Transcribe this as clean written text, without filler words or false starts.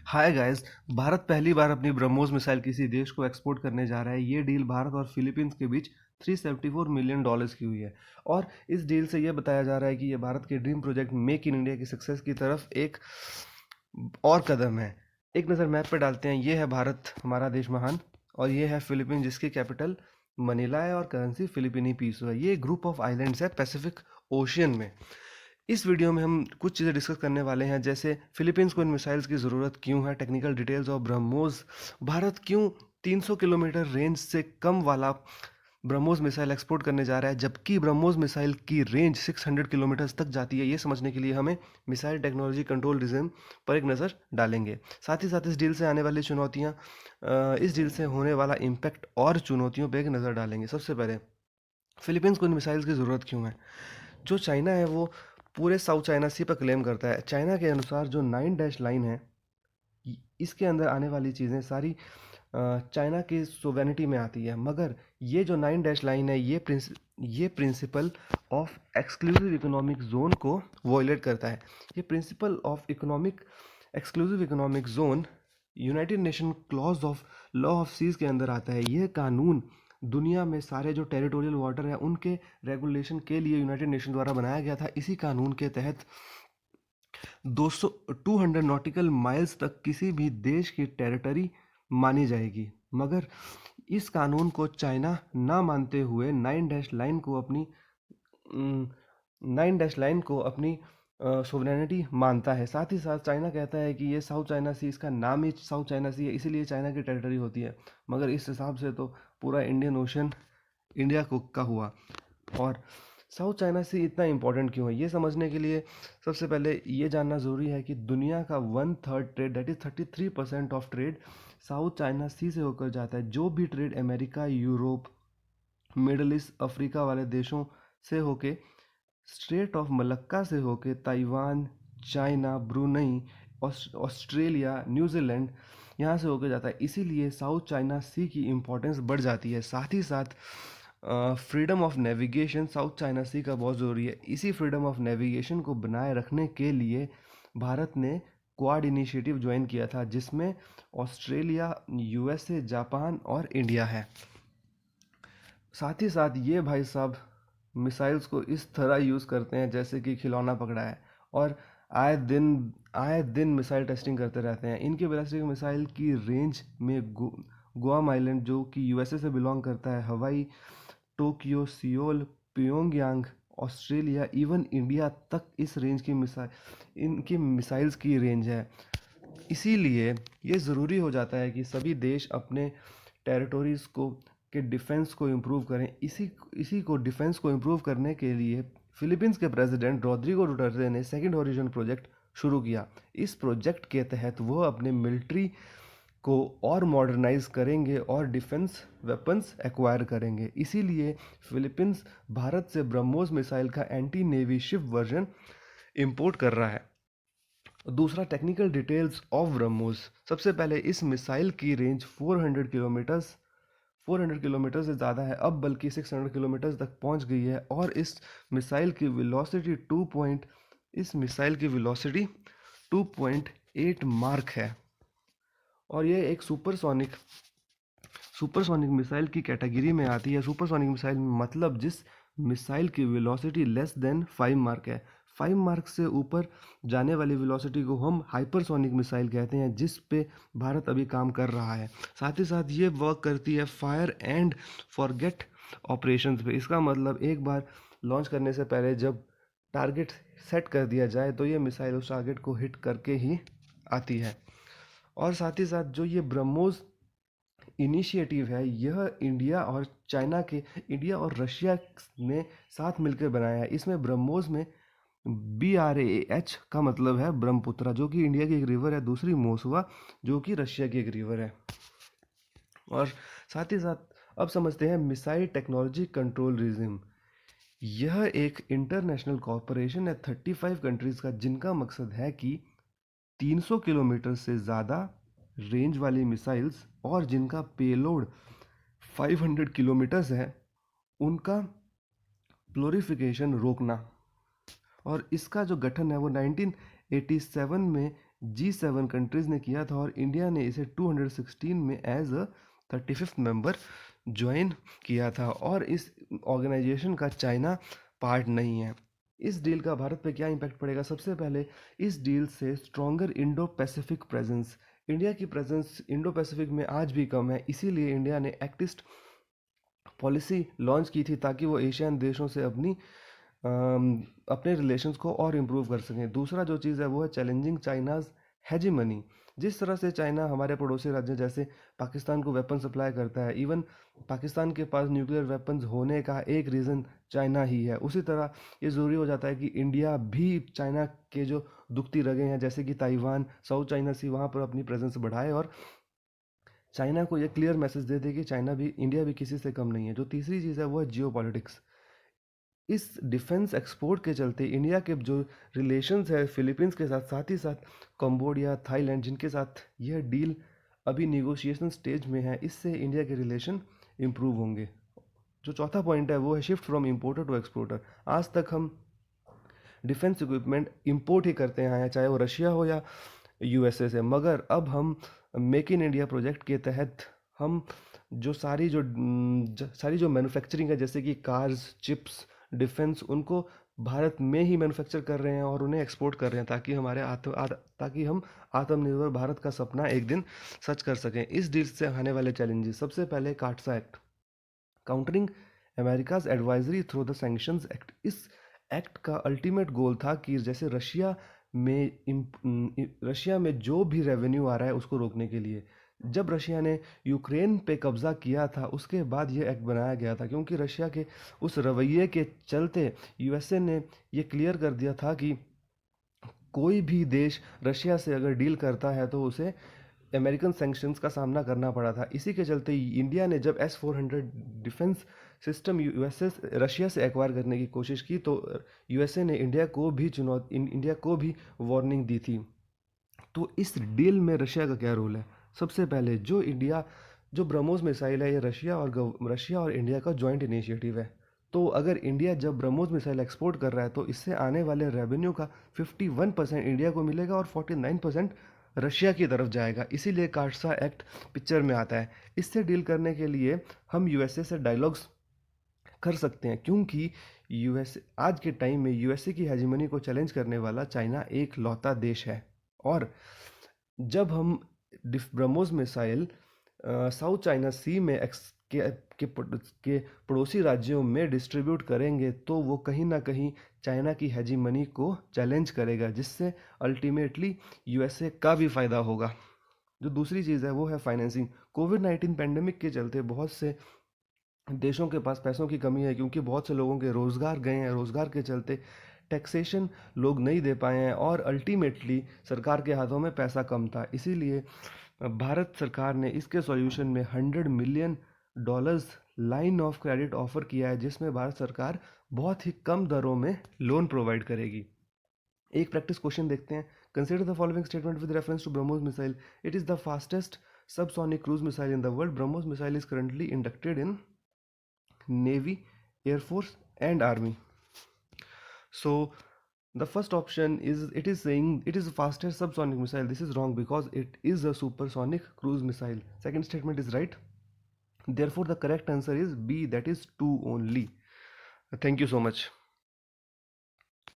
Hi guys. Bharat पहली बार अपनी BrahMos missile किसी देश को एक्सपोर्ट करने जा रहा है। ये डील भारत और फिलीपींस के बीच $374 मिलियन की हुई है। और इस डील से ये बताया जा रहा है कि ये भारत के dream project make in India की सक्सेस की तरफ एक और कदम है। एक नज़र मैप पे डालते हैं। ये है भारत, हमारा देश महान, और ये है फिलीपींस जिसकी कैपिटल मनीला है और करेंसी फिलिपिनी पीसो है। ये ग्रुप ऑफ आइलैंड्स है पैसिफिक ओशियन में। इस वीडियो में हम कुछ चीज़ें डिस्कस करने वाले हैं, जैसे फिलीपींस को इन मिसाइल्स की ज़रूरत क्यों है, technical details of BrahMos, Bharat क्यों 300 किलोमीटर रेंज से कम वाला ब्रह्मोस मिसाइल एक्सपोर्ट करने जा रहा है, जबकि ब्रह्मोस मिसाइल की रेंज 600 किलोमीटर तक जाती है। ये समझने के लिए हमें मिसाइल टेक्नोलॉजी कंट्रोल रिजिम पर एक नज़र डालेंगे। साथ ही साथ इस डील से आने वाली चुनौतियाँ, इस डील से होने वाला इम्पैक्ट और चुनौतियों पर एक नज़र डालेंगे। सबसे पहले फिलीपींस को इन मिसाइल्स की ज़रूरत क्यों है। जो चाइना है वो पूरे साउथ चाइना सी पर क्लेम करता है। चाइना के अनुसार जो 9 डैश लाइन है, इसके अंदर आने वाली चीज़ें सारी चाइना की सोवेनिटी में आती है। मगर ये जो 9 डैश लाइन है, ये principle of exclusive economic zone को वॉयलेट करता है। ये principle of exclusive economic zone United Nation clause of law of seas के अंदर आता है। यह कानून दुनिया में सारे जो टेरिटोरियल वाटर है उनके रेगुलेशन के लिए यूनाइटेड नेशन द्वारा बनाया गया था। इसी कानून के तहत 200 नॉटिकल माइल्स तक किसी भी देश की टेरिटरी मानी जाएगी। मगर इस कानून को चाइना ना मानते हुए 9 डैश लाइन को अपनी सोवरेनिटी मानता है। साथ ही साथ चाइना कहता है कि ये साउथ चाइना सी, इसका नाम ही साउथ चाइना सी है, इसीलिए चाइना की टेरिटरी होती है। मगर इस हिसाब से तो पूरा इंडियन ओशन इंडिया को का हुआ। और साउथ चाइना सी इतना इम्पोर्टेंट क्यों है, ये समझने के लिए सबसे पहले ये जानना ज़रूरी है कि दुनिया का 1/3 trade, that is 33% of trade South China Sea से होकर जाता है। जो भी trade America, Europe, Middle East, Africa वाले देशों से होके, स्ट्रेट ऑफ मलक्का से होके, Taiwan, China, Brunei, Australia, New Zealand, यहाँ से होकर जाता है। इसीलिए साउथ चाइना सी की इम्पोर्टेंस बढ़ जाती है। साथ ही साथ freedom of navigation South China Sea का बहुत ज़रूरी है। इसी फ्रीडम ऑफ नेविगेशन को बनाए रखने के लिए भारत ने क्वाड इनिशिएटिव ज्वाइन किया था, जिसमें ऑस्ट्रेलिया, यूएसए, जापान और इंडिया है। साथ ही साथ ये भाई साहब मिसाइल्स को इस तरह यूज़ करते हैं जैसे कि खिलौना पकड़ा है, और आए दिन मिसाइल टेस्टिंग करते रहते हैं। इनके बैलिस्टिक मिसाइल की रेंज में गुआम आइलैंड, जो कि यूएसए से बिलोंग करता है, हवाई, Tokyo, Seoul, Pyongyang, Australia, even India तक इस रेंज की इनकी मिसाइल्स की रेंज है। इसीलिए ये ज़रूरी हो जाता है कि सभी देश अपने टेरिटोरीज़ को के डिफेंस को इम्प्रूव करें। इसी को डिफेंस को इम्प्रूव करने के लिए फिलीपींस के प्रेसिडेंट रोड्रिगो डुटर्टे ने सेकंड हॉरिजन प्रोजेक्ट शुरू किया। इस प्रोजेक्ट के तहत वो अपने मिलिट्री को और मॉडर्नाइज करेंगे और डिफेंस वेपन्स एक्वायर करेंगे। इसीलिए फिलीपींस भारत से ब्रह्मोस मिसाइल का anti navy ship version import कर रहा है। दूसरा, टेक्निकल डिटेल्स ऑफ ब्रह्मोस। सबसे पहले इस मिसाइल की रेंज 400 किलोमीटर से ज़्यादा है, अब बल्कि 600 किलोमीटर तक पहुंच गई है। और इस मिसाइल की वेलोसिटी 2.8 मार्क है। और ये एक सुपरसोनिक मिसाइल की कैटेगरी में आती है। सुपरसोनिक मिसाइल मतलब जिस मिसाइल की वेलोसिटी लेस देन 5 मार्क है। 5 मार्क से ऊपर जाने वाली वेलोसिटी को हम हाइपरसोनिक मिसाइल कहते हैं, जिस पे भारत अभी काम कर रहा है। साथ ही साथ ये वर्क करती है फायर एंड फॉरगेट ऑपरेशंस पे। इसका मतलब एक बार लॉन्च करने से पहले जब टारगेट सेट कर दिया जाए तो ये मिसाइल उस टारगेट को हिट करके ही आती है। और साथ ही साथ जो ये ब्रह्मोस इनिशिएटिव है, यह इंडिया और रशिया ने साथ मिलकर बनाया है। इसमें ब्रह्मोस में BRAH का मतलब है ब्रह्मपुत्रा, जो कि इंडिया की एक रिवर है। दूसरी मोसवा, जो कि रशिया की एक रिवर है। और साथ ही साथ अब समझते हैं मिसाइल टेक्नोलॉजी कंट्रोल रिजिम। यह एक इंटरनेशनल कॉरपोरेशन है 35 कंट्रीज़ का, जिनका मकसद है कि 300 किलोमीटर से ज़्यादा रेंज वाली मिसाइल्स और जिनका पेलोड 500 किलोमीटर्स है, उनका प्लोरिफिकेशन रोकना। और इसका जो गठन है वो 1987 में G7 कंट्रीज़ ने किया था और इंडिया ने इसे 216 में as a 35th member join किया था और इस ऑर्गेनाइजेशन का चाइना पार्ट नहीं है। इस डील का भारत पे क्या इम्पैक्ट पड़ेगा? सबसे पहले इस डील से stronger Indo Pacific presence, India की प्रेजेंस इंडो पैसिफिक में आज भी कम है, इसीलिए इंडिया ने एक्ट ईस्ट पॉलिसी लॉन्च की थी ताकि वो एशियन देशों से अपने रिलेशंस को और इम्प्रूव कर सकें। दूसरा जो चीज़ है वो है चैलेंजिंग चाइनाज हेजिमनी। जिस तरह से चाइना हमारे पड़ोसी राज्य जैसे पाकिस्तान को वेपन सप्लाई करता है, इवन पाकिस्तान के पास न्यूक्लियर वेपन्स होने का एक रीज़न चाइना ही है, उसी तरह ये ज़रूरी हो जाता है कि इंडिया भी चाइना के जो दुखती रगें हैं जैसे कि ताइवान, साउथ चाइना सी, वहाँ पर अपनी प्रेजेंस बढ़ाए और चाइना को ये क्लियर मैसेज दे दे कि चाइना भी, इंडिया भी किसी से कम नहीं है। जो तीसरी चीज़ है वो है जियो पॉलिटिक्स। इस डिफेंस एक्सपोर्ट के चलते इंडिया के जो रिलेशंस है फिलीपींस के साथ, साथ ही साथ कंबोडिया, थाईलैंड, जिनके साथ यह डील अभी निगोशिएशन स्टेज में है, इससे इंडिया के रिलेशन इम्प्रूव होंगे। जो चौथा पॉइंट है वो है shift from importer to exporter. आज तक हम डिफेंस इक्विपमेंट इंपोर्ट ही करते हैं, चाहे वो रशिया हो या यूएसए से, मगर अब हम मेक इन इंडिया प्रोजेक्ट के तहत हम जो सारी जो मैन्युफैक्चरिंग है जैसे कि कार्स, चिप्स, डिफेंस, उनको भारत में ही मैन्युफैक्चर कर रहे हैं और उन्हें एक्सपोर्ट कर रहे हैं ताकि हम आत्मनिर्भर भारत का सपना एक दिन सच कर सकें। इस डील से आने वाले चैलेंजेस, सबसे पहले CAATSA act, countering America's adversaries through the sanctions act. इस एक्ट का अल्टीमेट गोल था कि जैसे रशिया में जो भी रेवेन्यू आ रहा है उसको रोकने के लिए। जब रशिया ने यूक्रेन पे कब्ज़ा किया था उसके बाद ये एक्ट बनाया गया था, क्योंकि रशिया के उस रवैये के चलते यूएसए ने ये क्लियर कर दिया था कि कोई भी देश रशिया से अगर डील करता है तो उसे अमेरिकन सैंक्शंस का सामना करना पड़ा था। इसी के चलते इंडिया ने जब S-400 defence system USA Russia से एक्वायर करने की कोशिश की तो यूएसए ने इंडिया को भी वार्निंग दी थी। तो इस डील में रशिया का क्या रोल है? सबसे पहले जो ब्रह्मोस मिसाइल है, ये रशिया और इंडिया का जॉइंट इनिशिएटिव है। तो अगर इंडिया जब ब्रह्मोस मिसाइल एक्सपोर्ट कर रहा है तो इससे आने वाले रेवेन्यू का 51% इंडिया को मिलेगा और 49% रशिया की तरफ जाएगा। इसीलिए काटसा एक्ट पिक्चर में आता है। इससे डील करने के लिए हम यूएसए से डायलॉग्स कर सकते हैं, क्योंकि यूएसए आज के टाइम में यूएसए की हेजिमनी को चैलेंज करने वाला चाइना एक लौता देश है। और जब हम ब्रह्मोस मिसाइल साउथ चाइना सी में के पड़ोसी राज्यों में डिस्ट्रीब्यूट करेंगे तो वो कहीं ना कहीं चाइना की हेजीमनी को चैलेंज करेगा, जिससे अल्टीमेटली यूएसए का भी फ़ायदा होगा। जो दूसरी चीज़ है वो है फाइनेंसिंग। कोविड-19 पेंडेमिक के चलते बहुत से देशों के पास पैसों की कमी है, क्योंकि बहुत से लोगों के रोज़गार गए हैं, रोज़गार के चलते टैक्सेशन लोग नहीं दे पाए हैं और अल्टीमेटली सरकार के हाथों में पैसा कम था। इसीलिए भारत सरकार ने इसके सॉल्यूशन में $100 million line of credit offer किया है, जिसमें भारत सरकार बहुत ही कम दरों में लोन प्रोवाइड करेगी। एक प्रैक्टिस क्वेश्चन देखते हैं। Consider the following statement with reference to BrahMos missile. It is the fastest subsonic cruise missile in the world. BrahMos missile is currently inducted in Navy, Air Force and Army. So the first option is, it is saying it is the fastest subsonic missile. This is wrong because it is a supersonic cruise missile. Second statement is right. Therefore the correct answer is B, that is 2 only. Thank you so much.